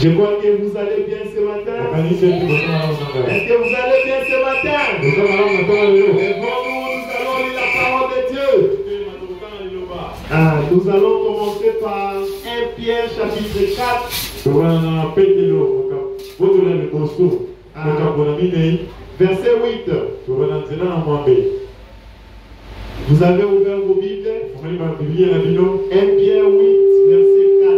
Je crois que vous allez bien ce matin. Est-ce que vous allez bien ce matin? Devant nous allons lire la parole de Dieu. Nous allons commencer par 1 Pierre chapitre 4. Verset 8. Vous avez ouvert vos Bibles? 1 Pierre 8, verset 4.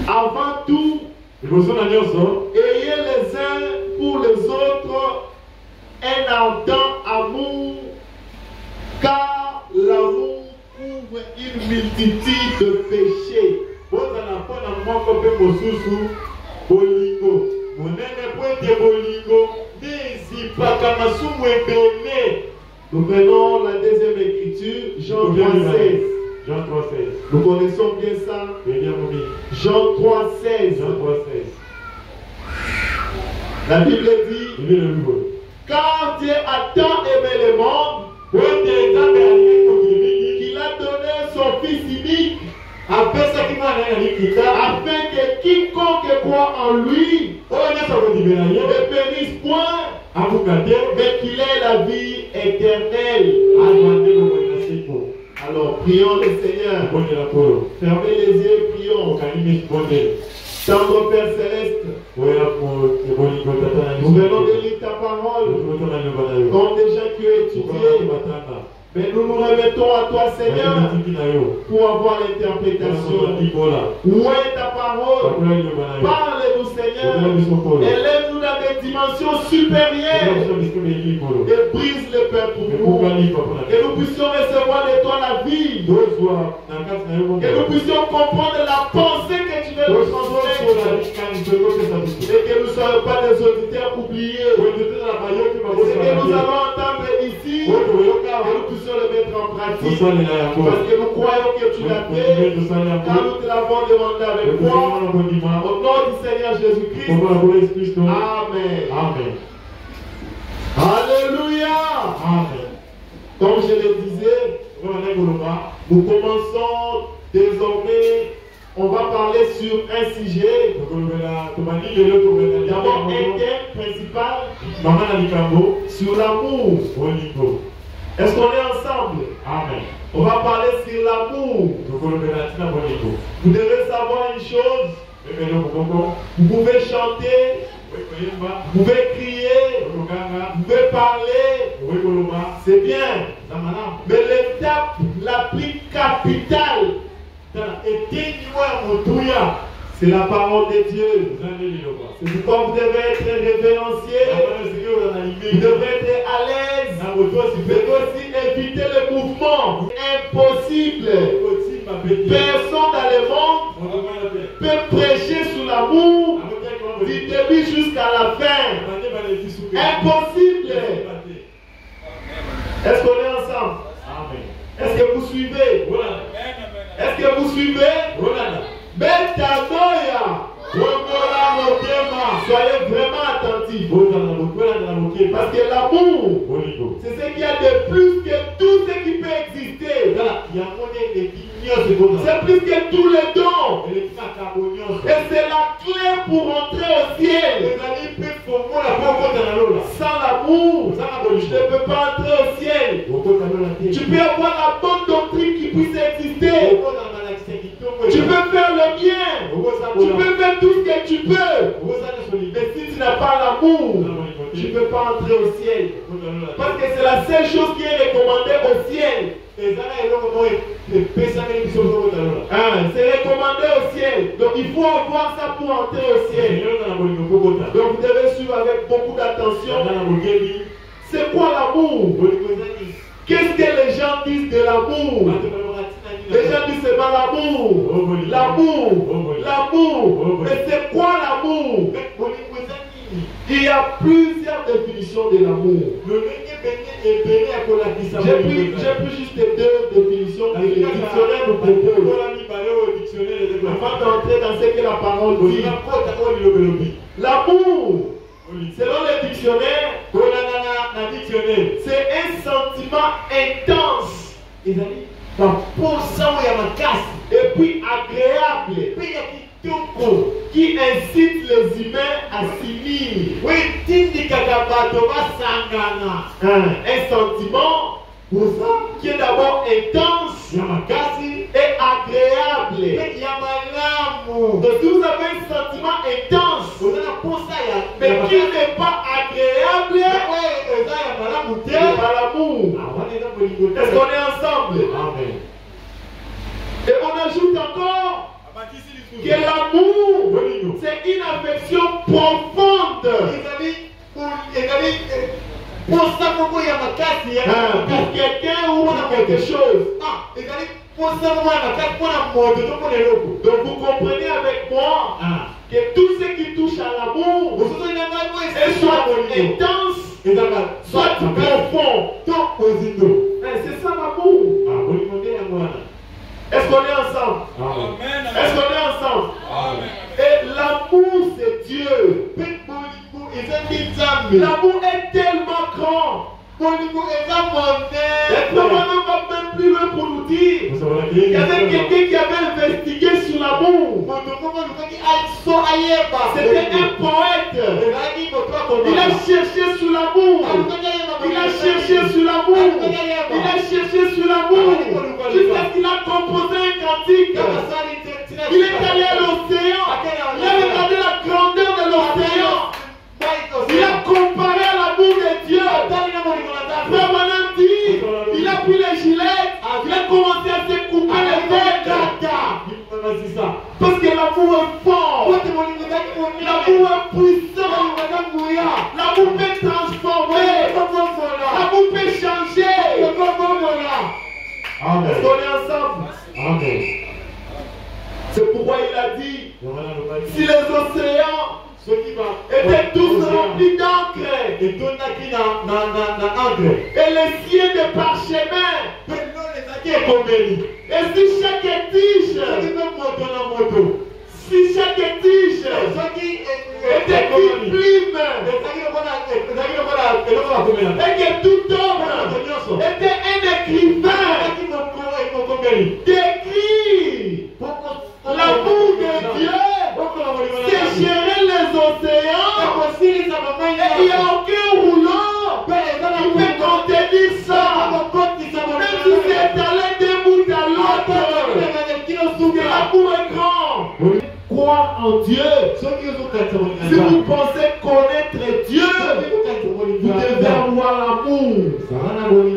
Avant tout, ayez les uns pour les autres un ardent amour, car l'amour couvre une multitude de péchés. Nous prenons la deuxième écriture, Jean 3,16. Jean 3,16. Nous connaissons bien ça. Jean 3,16. La Bible dit, car Dieu a tant aimé le monde qu'il a donné son Fils unique, afin que quiconque croit en lui ne périsse point, mais qu'il ait la vie éternelle. Alors, prions le Seigneur. Fermez les yeux, prions. Tendre Père Céleste, nous venons de lire ta parole comme des gens qui ont étudié. Mais nous nous remettons à toi, Seigneur, pour avoir l'interprétation. Où est ta parole? Parle-nous, Seigneur. Élève-nous dans des dimensions supérieures. Et brise le peuple pour nous. Que nous puissions recevoir de toi la vie. Que nous puissions comprendre la pensée que tu veux nous transmettre. Et que nous ne soyons pas des auditeurs oubliés. Ce que nous allons entendre ici, que nous puissions le mettre en pratique. Parce que nous croyons que tu l'as fait, car nous te l'avons demandé avec foi. Au nom du Seigneur Jésus-Christ. Amen. Alléluia. Comme je le disais, nous commençons désormais. On va parler sur un sujet. D'abord un thème principal sur l'amour. Est-ce qu'on est ensemble? Amen. On va parler sur l'amour. Vous devez savoir une chose. Vous pouvez chanter, vous pouvez crier, vous pouvez parler. C'est bien. Mais l'étape la plus capitale, c'est la parole de Dieu. C'est pourquoi vous devez être révérencié. Vous devez être à l'aise. Vous devez aussi éviter le mouvement. Impossible. Personne dans le monde peut prêcher sur l'amour du début jusqu'à la fin. Impossible. Est-ce qu'on est ensemble? Est-ce que vous suivez? Est-ce que vous suivez? Soyez vraiment attentifs. Parce que l'amour, c'est ce qu'il y a de plus que tout ce qui peut exister. C'est plus que tous les dons. Et c'est la clé pour entrer au ciel. Sans l'amour, je ne peux pas entrer au ciel. Tu peux avoir la bonne doctrine qui puisse exister. Tu peux faire le bien. Tu peux faire tout ce que tu peux. Mais si tu n'as pas l'amour, tu ne peux pas entrer au ciel. Parce que c'est la seule chose qui est recommandée au ciel. C'est recommandé au ciel. Donc il faut avoir ça pour entrer au ciel. Donc vous devez suivre avec beaucoup d'attention. C'est quoi l'amour? Qu'est-ce que les gens disent de l'amour? Les gens disent c'est pas l'amour. L'amour. Mais c'est quoi l'amour? Il y a plusieurs définitions de l'amour. J'ai pris juste 2 définitions que le dictionnaire nous propose. Avant d'entrer dans ce que la parole dit. L'amour, selon le dictionnaire, c'est un sentiment intense. Et puis agréable agréable qui incite les humains à s'unir. Un sentiment qui est d'abord intense et agréable. Donc si vous avez un sentiment intense, mais qui n'est pas agréable, c'est pas l'amour. Est-ce qu'on est ensemble? Amen. Et on ajoute encore que l'amour, c'est une affection profonde. Pour quelqu'un ou pour quelque chose. Donc vous comprenez avec moi que tout ce qui touche à l'amour est soit intense, soit profond. C'est ça l'amour. Est-ce qu'on est ensemble? Est-ce qu'on est ensemble? Et l'amour, c'est Dieu. L'amour est tellement grand. Et on va même plus loin pour nous dire qu'il y avait quelqu'un qui avait investigué sur l'amour. C'était un poète. Il a cherché sur l'amour. Il a cherché sur l'amour. Il a cherché sur l'amour. Jusqu'à ce qu'il a composé un cantique. Il est allé à l'océan. Il a regardé la grandeur de l'océan. Il a comparé à l'amour de Dieu. Frère Branham dit, il a pris les gilets, il a commencé à se couper les têtes. Parce que l'amour est fort. L'amour est puissant. L'amour peut transformer. L'amour peut changer. Est-ce qu'on est ensemble? Amen. C'est pourquoi il a dit, si les océans étaient tous remplis d'encre et les cieux de parchemin, et si chaque tige était une plume et que tout homme était un écrivain d'écrit l'amour de Dieu, c'est gérer les océans, et il n'y a aucun rouleau qui peut contenir ça. Même si c'est allé d'un bout à l'autre, l'amour est grand. Croire en Dieu. Si vous pensez connaître Dieu, vous devez avoir l'amour.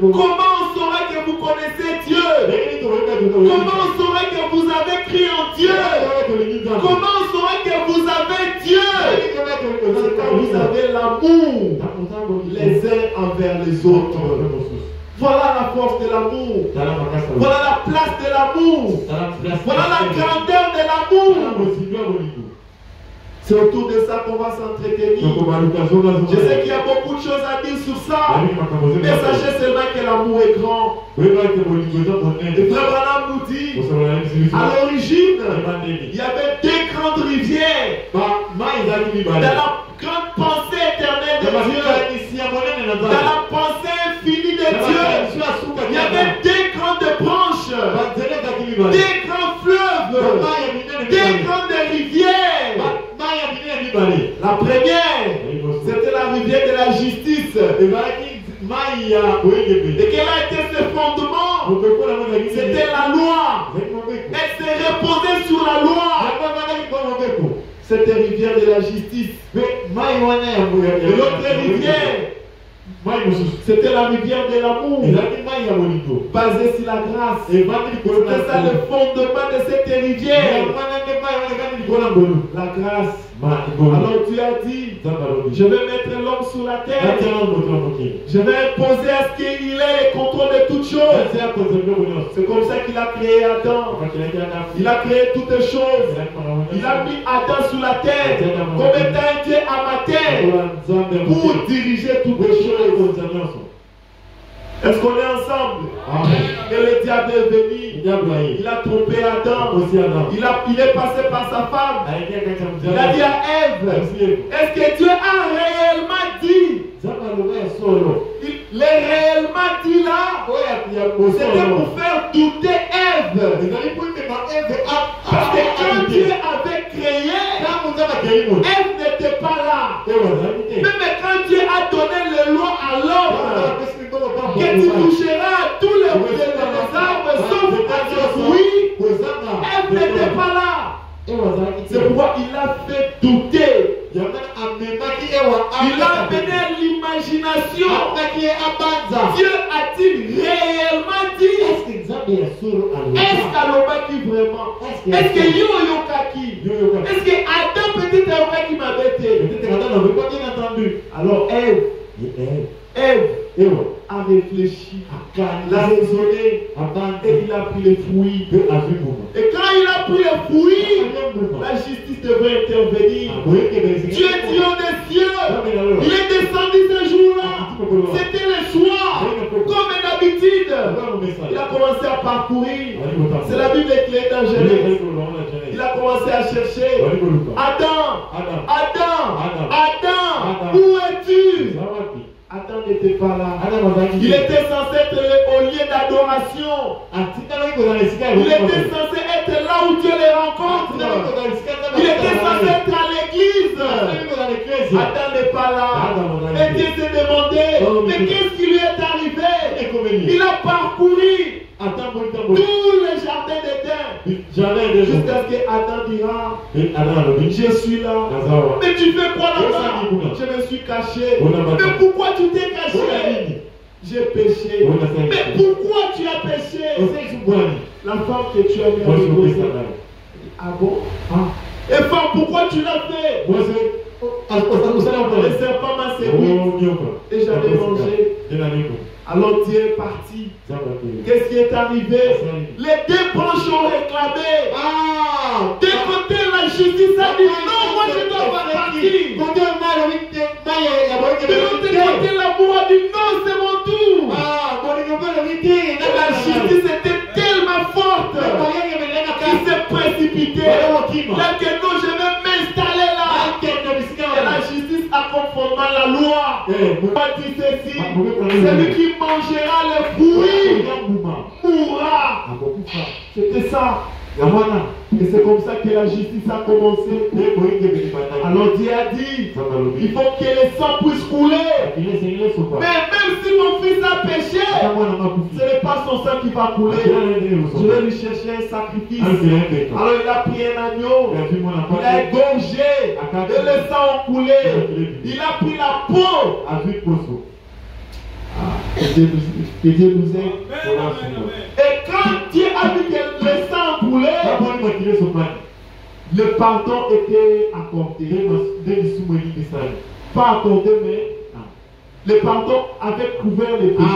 Comment on saurait que vous connaissez Dieu? Comment on saurait que vous avez crié en Dieu? Comment on saurait que vous avez Dieu? C'est quand vous avez l'amour les uns envers les autres. Voilà la force de l'amour. Voilà la place de l'amour. Voilà la grandeur de l'amour. C'est autour de ça qu'on va s'entretenir. Je sais qu'il y a beaucoup de choses à dire sur ça. Mais sachez seulement que l'amour est grand. Et Frère Branham nous dit, à l'origine, il y avait deux grandes rivières. Dans la grande pensée éternelle de Dieu, dans la pensée infinie de Dieu, il y avait deux grandes branches, deux grands fleuves, deux grandes rivières. La première, c'était la rivière de la justice. Et quel a été ce fondement? C'était la loi. Elle s'est reposée sur la loi. Cette rivière de la justice. Et l'autre rivière, c'était la rivière de l'amour, basée sur la grâce. C'était ça le fondement de cette rivière. La grâce. Alors tu as dit, je vais mettre l'homme sur la terre. Je vais imposer à ce qu'il ait le contrôle de toutes choses. C'est comme ça qu'il a créé Adam. Il a créé toutes choses. Il a mis Adam sur la terre comme étant un Dieu amateur pour diriger toutes les choses. Est-ce qu'on est ensemble? Amen. Et le diable est venu. Il a trompé Adam. Il est passé par sa femme. Il a dit à Ève, est-ce que Dieu a réellement dit? Il est réellement dit là. C'était pour faire douter Ève. Parce que quand Dieu avait créé, Ève n'était pas là. Même quand Dieu a donné le loi à l'homme, que tu toucheras à tous les arbres sauf à ce fruit, Ève n'était pas là. C'est pourquoi il a fait douter. Il a amené l'imagination. Dieu a-t-il réellement dit? Est-ce qu'Alobaki vraiment? Est-ce que Yoyokaki? Est-ce que Adam petit Yoyokaki m'avait été? Alors Ève a réfléchi, l'a raisonné, et il a pris les fruits. Et quand il a pris les fruits, la justice devait intervenir. Dieu Dieu des cieux, il est descendu ce jour-là. C'était le soir, comme d'habitude. Il a commencé à parcourir. C'est la Bible éclairée dans Genèse. Il a commencé à chercher. Adam, où es-tu? Adam n'était pas là. Il était censé être au lieu d'adoration. Il était censé être là où Dieu les rencontre. Il était censé être à l'église. Adam n'est pas là. Et Dieu s'est demandé, mais qu'est-ce qui lui est arrivé? Il a parcouru tous les jardins d'Éden. Jusqu'à ce que Adam dira, je suis là. Mais tu fais quoi là-bas? Je me suis caché. Mais pourquoi tu t'es caché? J'ai péché. Mais pourquoi tu as péché? La femme que tu as mis à l'épouse. Ah bon? Et femme, pourquoi tu l'as fait? Le serpent m'a séduit et j'avais mangé. Alors Dieu est parti. Qu'est-ce qui est arrivé? Les deux branches ont réclamé. D'un côté, la justice a dit non, moi je dois pas partir. De l'autre côté, l'amour a dit non, c'est mon tour. La justice était tellement forte qu'il s'est précipité. Là que non, je vais m'installer là. Et la justice a conformé la loi. Pas dit ceci. Celui qui mangera les fruits mourra. C'était ça. Et c'est comme ça que la justice a commencé. Alors Dieu a dit, il faut que le sang puisse couler. Mais même si mon fils a péché, ce n'est pas son sang qui va couler. Je vais lui chercher un sacrifice. Alors il a pris un agneau, il a égorgé, et le sang a coulé. Il a pris la peau. Que Dieu nous aide. Et quand Dieu a vu que le sang coulait, le pardon était accordé. Pas accordé, mais le pardon avait couvert les péchés.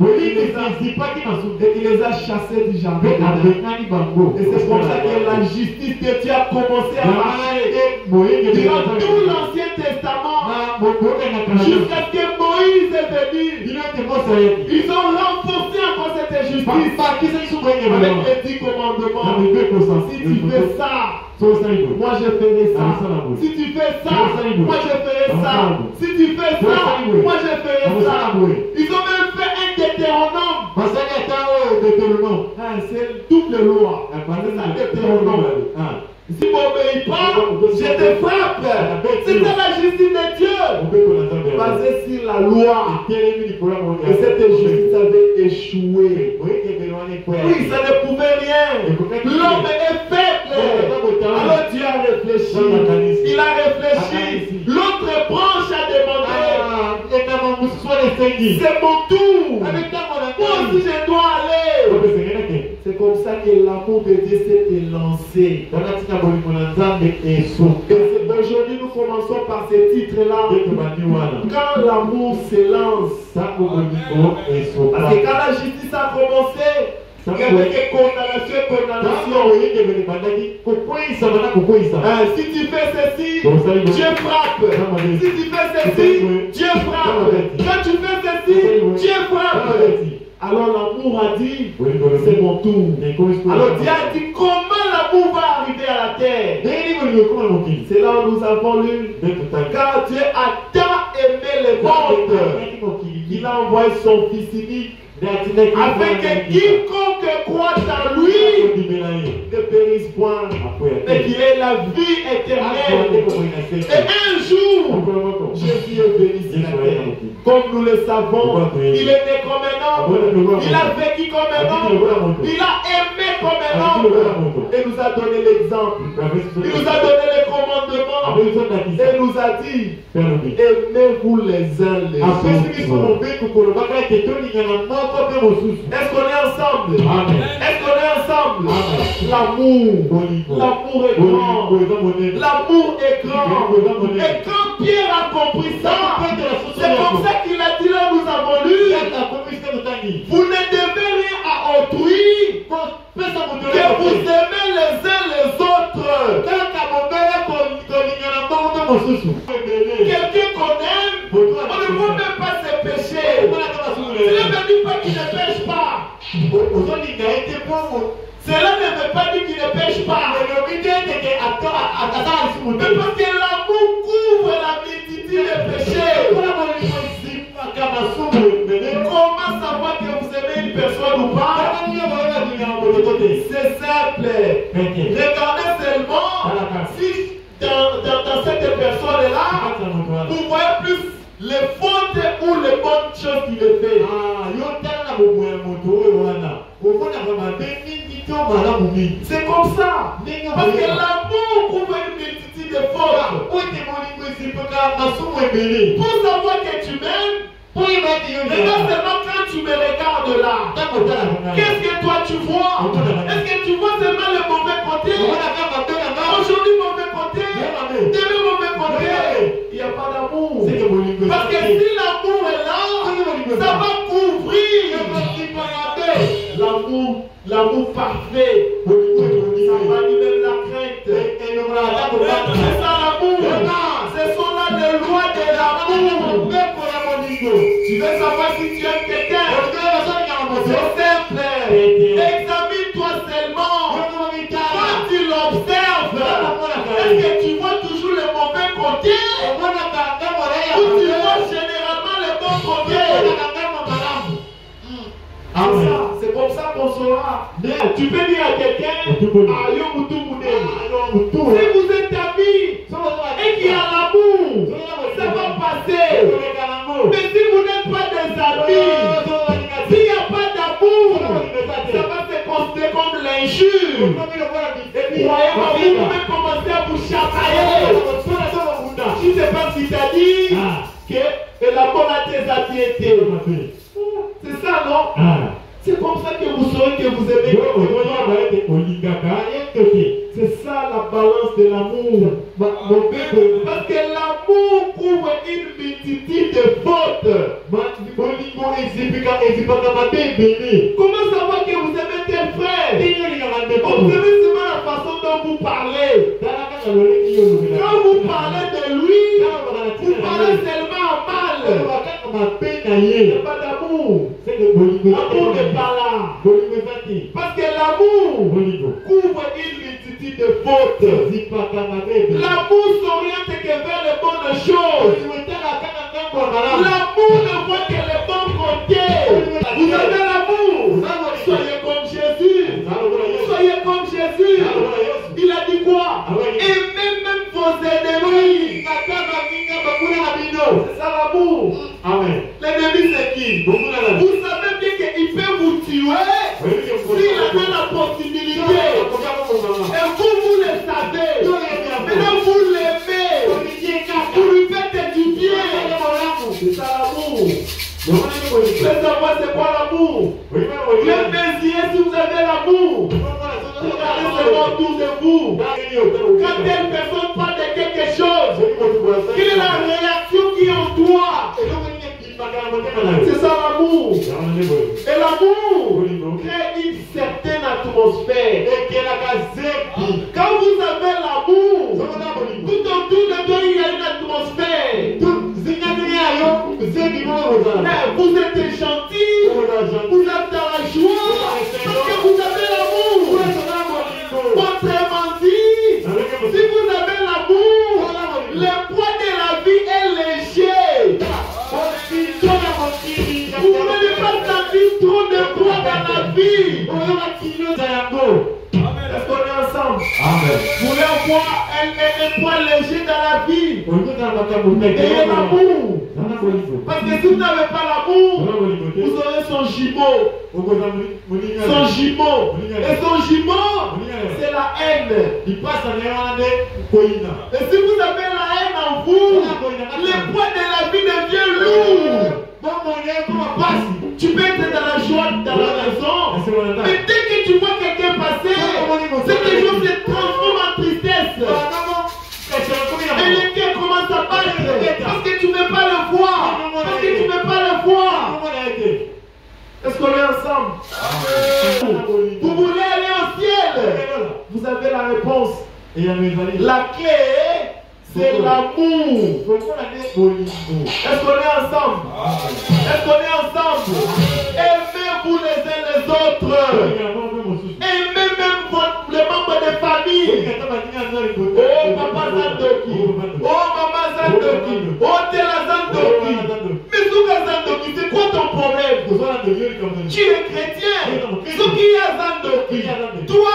Et il les a chassés du jardin. Et c'est comme ça que la justice de Dieu a commencé à marcher durant tout l'Ancien Testament. Jusqu'à ce que Moïse est venu. Ils ont renforcé encore cette justice avec les 10 commandements. Si tu fais ça, moi je ferai ça. Si tu fais ça, moi je ferai ça. Si tu fais ça, moi je ferai ça. Ils ont même fait un Deutéronome. C'est toutes les lois. C'est ça, Deutéronome. Si tu m'obéis pas, je te frappe. C'était la justice de Dieu. Basée sur la loi. Et cette justice avait échoué. Oui, ça ne pouvait rien. L'homme est faible. Alors Dieu a réfléchi. Il a réfléchi. L'autre branche a demandé. C'est mon tour. Moi aussi je dois aller. C'est comme ça que l'amour de Dieu s'est lancé. Et aujourd'hui nous commençons par ce titre-là. Quand l'amour s'élance. Parce que quand la justice a commencé, il y avait des condamnations. Si tu fais ceci, Dieu frappe. Si tu fais ceci, Dieu frappe. Quand tu fais ceci, Dieu frappe. Alors l'amour a dit, c'est mon tour. Alors Dieu a dit, comment l'amour va arriver à la terre? C'est là où nous avons lu. Car Dieu a tant aimé le monde, il a envoyé son Fils unique, afin que quiconque croit en lui ne périsse point, mais qu'il ait la vie éternelle. Et un jour, Jésus est venu sur la terre. Comme nous le savons, il était comme un homme, il a vécu comme un homme, il a aimé comme un homme, et nous a donné l'exemple, il nous a donné les commandements, et nous a dit, aimez-vous les uns les autres. Est-ce qu'on est ensemble? Est-ce qu'on est ensemble? L'amour est grand. L'amour est grand. Et quand Pierre a compris ça, c'est comme ça qu'il a dit là, nous avons lu, vous ne devez rien à autrui que vous aimez les uns les autres. Quelqu'un qu'on aime, on ne peut même pas se pécher. Cela ne dit pas qu'il ne pêche pas. Cela ne veut pas dire qu'il ne pêche pas. Mais parce que l'amour couvre la multitude des péchés. Comment savoir que vous aimez une personne ou pas? C'est simple. Regardez seulement si dans cette personne-là, vous voyez plus les fautes ou les bonnes choses qu'il fait. C'est comme ça. Parce que l'amour couvre une multitude de fautes. Pour savoir que tu m'aimes, regarde seulement quand tu me regardes là. Qu'est-ce que toi tu vois? Est-ce que tu vois seulement le mauvais côté? Aujourd'hui mauvais côté, demain mauvais côté. Il n'y a pas d'amour. Parce que si l'amour est là, ça va couvrir l'amour parfait. Ça va lui même la crainte. C'est ça l'amour. Ce sont là les lois de l'amour. Tu veux savoir si tu aimes quelqu'un? C'est simple. Examine-toi seulement. Quand tu l'observes, est-ce que tu vois toujours le mauvais côté? Ou tu vois généralement le bon côté? C'est comme ça qu'on saura. Tu peux dire à quelqu'un, si vous êtes amis et qu'il y a l'amour, ça va passer. Mais si vous n'êtes pas des amis, s'il n'y a pas d'amour, ça va se considérer comme l'injure. Croyez-moi, vous pouvez commencer à vous chamailler. Je ne sais pas si tu as dit que la bonne a tes amitiés. C'est ça, non? C'est comme ça que vous saurez que vous aimez. C'est ça la balance de l'amour. Parce que l'amour couvre une multitude de fautes. Comment savoir que vous aimez tel frère? Observez seulement la façon dont vous parlez. Quand vous parlez de lui, vous parlez seulement en mal. Il n'y a pas d'amour. L'amour n'est pas là. Parce que l'amour couvre une multitude de fautes. L'amour s'oriente que vers les bonnes choses. L'amour ne voit que les bons côtés. Vous avez l'amour. Soyez comme Jésus. Soyez comme Jésus. Il a dit quoi? Aimez même vos ennemis. C'est ça l'amour. Amen. L'ennemi c'est qui? Vous savez bien qu'il peut vous tuer s'il avait la possibilité. Et vous le savez. Maintenant vous l'aimez. Vous lui faites du bien. C'est ça l'amour. Vous voulez savoir c'est quoi l'amour? Le Messie, si vous avez l'amour, regardez seulement autour de vous. Quand telle personne parle de quelque chose, quelle est la réaction qui est en toi? C'est ça l'amour. Et l'amour crée une certaine atmosphère. Quand vous avez l'amour, tout autour de toi il y a une atmosphère. Vous êtes gentil, vous êtes dans la joie, parce que vous avez l'amour. Autrement dit, si vous avez l'amour, le poids de la vie est léger. Vous ne voulez pas sentir trop. Voulez voir un point léger dans la vie. Et l'amour. Parce que si vous n'avez pas l'amour, vous aurez son jumeau. Son jumeau. Et son jumeau, c'est la haine. Et si vous avez la haine en vous, les poids de la vie devient lourd. Tu peux être dans la joie, dans la raison, mais dès que tu vois quelqu'un passer, cette chose se transforme en tristesse. Et le cœur commence à battre parce que tu ne veux pas le voir. Parce que tu ne veux pas le voir. Est-ce qu'on est ensemble? Vous voulez aller au ciel? Vous avez la réponse. La clé, c'est l'amour. Est-ce qu'on est ensemble? Est-ce qu'on est ensemble? Aimez-vous les uns les autres. Aimez même les membres de famille. Oh papa Zandoki. Oh maman Zandoki. Oh Tela Zandoki. Mais Souka Zandoki, c'est quoi ton problème? Tu es chrétien. Souki Zandoki. Toi